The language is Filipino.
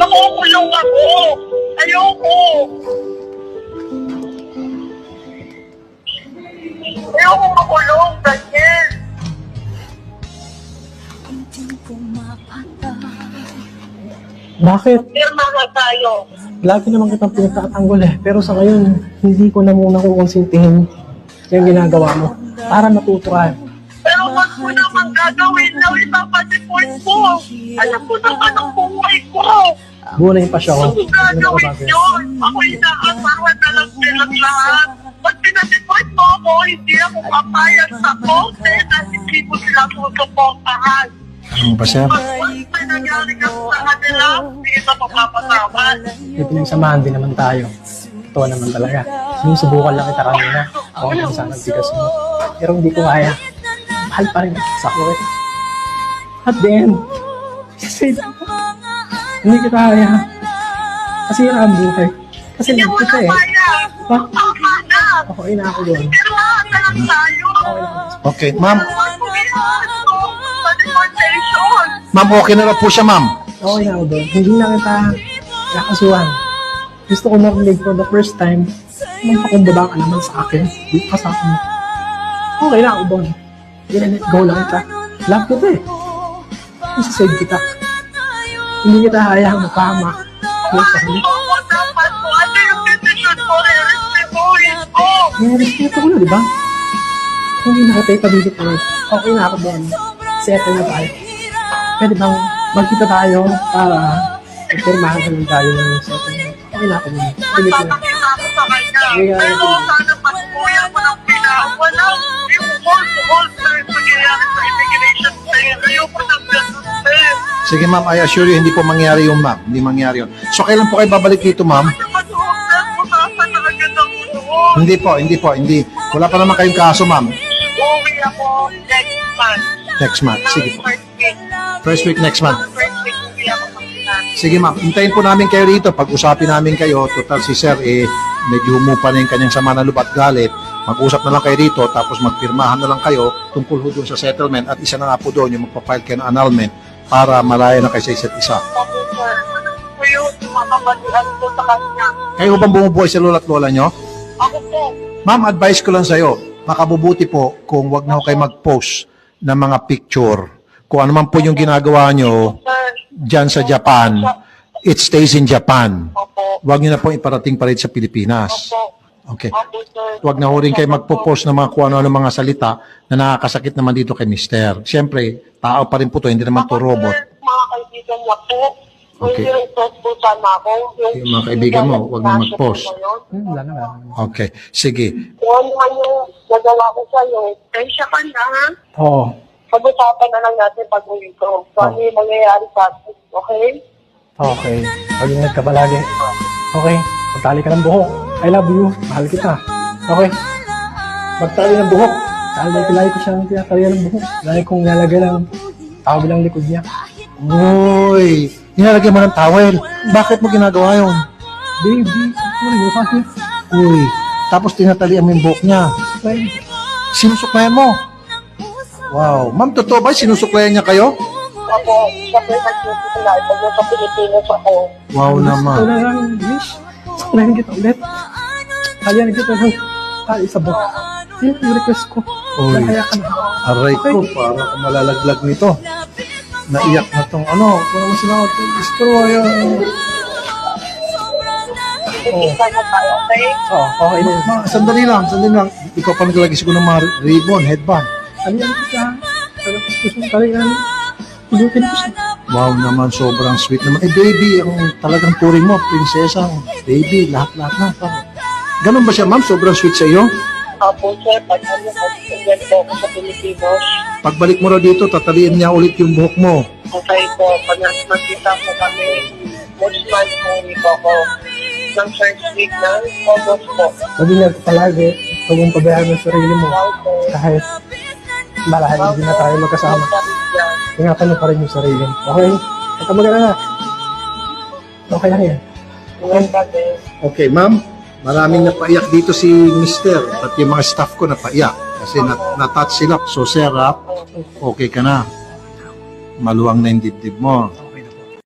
Makukulong ako. Ayoko. Ayoko makulong, Daniel. Bakit? Pirma nga tayo. Lagi naman kitang pinagtatanggol eh. Pero sa ngayon, hindi ko na muna kukonsintihin yung ginagawa mo para matuto ka. Pero wag mo naman gagawin na ipapasiport ko. Alam ko naman ang buhay ko. Bunay pa siya ko. Kung gagawin yun, ako inaasarwan na lang silang lahat. Pag pinasiport mo ako, hindi ako papayag sa kote na hindi mo sila susuportahan. Ano ba siya? Pag may nangyari ka sa kanila, hindi kita mapapatawad. May pinagsamahan din naman tayo. Totoo naman talaga. Sinusubukan lang kita kanina. Ako naman sana bigas mo. Pero hindi ko kaya. Mahal pa rin kita sa kuwet. At the end, say that. Hindi kita kaya. Kasira ang buhay. Kasi Hindi love mo kita na eh. kaya. Ha? Tama na. Okay na ako doon. Pero na lang tayo. Okay, ma'am. Ma'am, okay na lang po siya, ma'am. Okay na ako doon. Hindi na kita nakasuhan. Gusto ko narinig for the first time, magpakumbaba ka naman sa akin. Di ka sa akin. Okay na ako doon. Let go lang kita. Love kita eh. Isasave kita. Hindi kita hayang mapama. Yes, sorry. May respeto ko na, di ba? Hindi na kita ipabigit ko. Okay na ako doon. Settle na tayo. Pwede bang magkita tayo para magpirmahan ka lang tayo ng settlement? Okay na ako doon. Pwede ko na. Pero sana patuloyan mo ng wala yung hold sa nangyayari sa immigration sale. Ayoko ng ganun, sir. Sige, ma'am, I assure you, hindi po mangyari yung ma'am. Hindi mangyari yun. So, kailan po kayo babalik dito, ma'am? Hindi. Wala pa naman kayong kaso, ma'am. Uwi ako next month. Next month. Sige po. First week. First week next month. First week, uwi ako sa Pinas. Sige, ma'am. Hintayin po namin kayo rito. Pag-usapin namin kayo. Total si sir, medyo humupa na yung kanyang sama ng loob at galit. Mag-usap na lang kayo rito, tapos magpirmahan na lang kayo tungkol ho doon sa settlement. At isa na nga po doon, yung magpapile kayo ng annulment para malaya na kayo sa isa't isa. Ako, sir. Ano yung mamabalihan ko sa kanya? Kayo bang bumubuhay sa lola at lola nyo? Ako po. Ma'am, advice ko lang sa'yo, makabubuti po kung wag na ho kayo mag-post ng mga picture. Kung ano man po yung ginagawa nyo Sir. dyan sa Japan, it stays in Japan. Opo. Wag nyo na po iparating pa rin sa Pilipinas. Opo. Okay. Opo, sir. Wag na ho rin kayo magpo-post ng mga kung ano mga salita na nakakasakit naman dito kay Mister. Siyempre, tao pa rin po to, hindi naman to robot. Sir, mga kaibigan niya po. Okay. Hindi request po sana ako. Yung mga kaibigan mo, wag na mag-post. Wala na, wala na. Okay. Sige. Kung ano man yung nagawa ko sa'yo, tensya ka na, ha? Oo. Pag-usapan na lang natin pag uwi ko. So, ano yung mangyayari sa atin, okay? Okay. Mag-ingat ka palagi. Okay. Magtali ka ng buhok. I love you. Mahal kita. Okay. Magtali ng buhok. Lagi ko siyang tinatali ng buhok. Lagi kong nalagay ng tawag ng likod niya. Uy, nilalagyan mo ng towel. Bakit mo ginagawa yun? Baby, ano yung sabi? Uy, tapos tinatalian mo yung buhok niya. Ay, Sinusuklayan mo. Wow. Ma'am, totoo ba? Sinusuklayan niya kayo? Ako, siya po yung nagsisimula. Pag nasa Pilipinas ako, Wow ito naman. na lang, Mish. Saklahin kita ulit. Kaya kita ng tali sa buhok. Yun yung request ko. Uy, Kaya ka na. aray ko, parang ako malalaglag nito. Naiyak na tong ano. Kung naman sila ako, destroy. titigil na tayo, okay? Oo, okay na yun. Sandali lang. Ikaw pa naglagay siguro ng mga ribbon, headband. Talihan ko siya. Talapos ko siya. Talihan. Pulutin ko siya. Wow naman, sobrang sweet naman. Baby, ang talagang turing mo, prinsesa, baby, lahat-lahat na. Ganun ba siya, ma'am? Sobrang sweet sa iyo? Opo, sir, pag ano, pag-uwi po ako sa Pilipinas, Pagbalik mo raw dito, tataliin niya ulit yung buhok mo. okay po, pag nagkita po kami, next month po uwi po ako ng first week ng August po. Sabi niya palagi, huwag mong pabayaan ng sarili mo. Wow po. Kahit malahan hindi na tayo magkasama. Ingatan mo pa rin yung sarili mo. Okay? Huwag ka mag-alala. Okay lang yan. Okay, ma'am. Maraming napaiyak dito si Mister. Pati yung mga staff ko napaiyak. Kasi na-touch sila. So, sir, okay ka na. Maluwang na yung dibdib mo.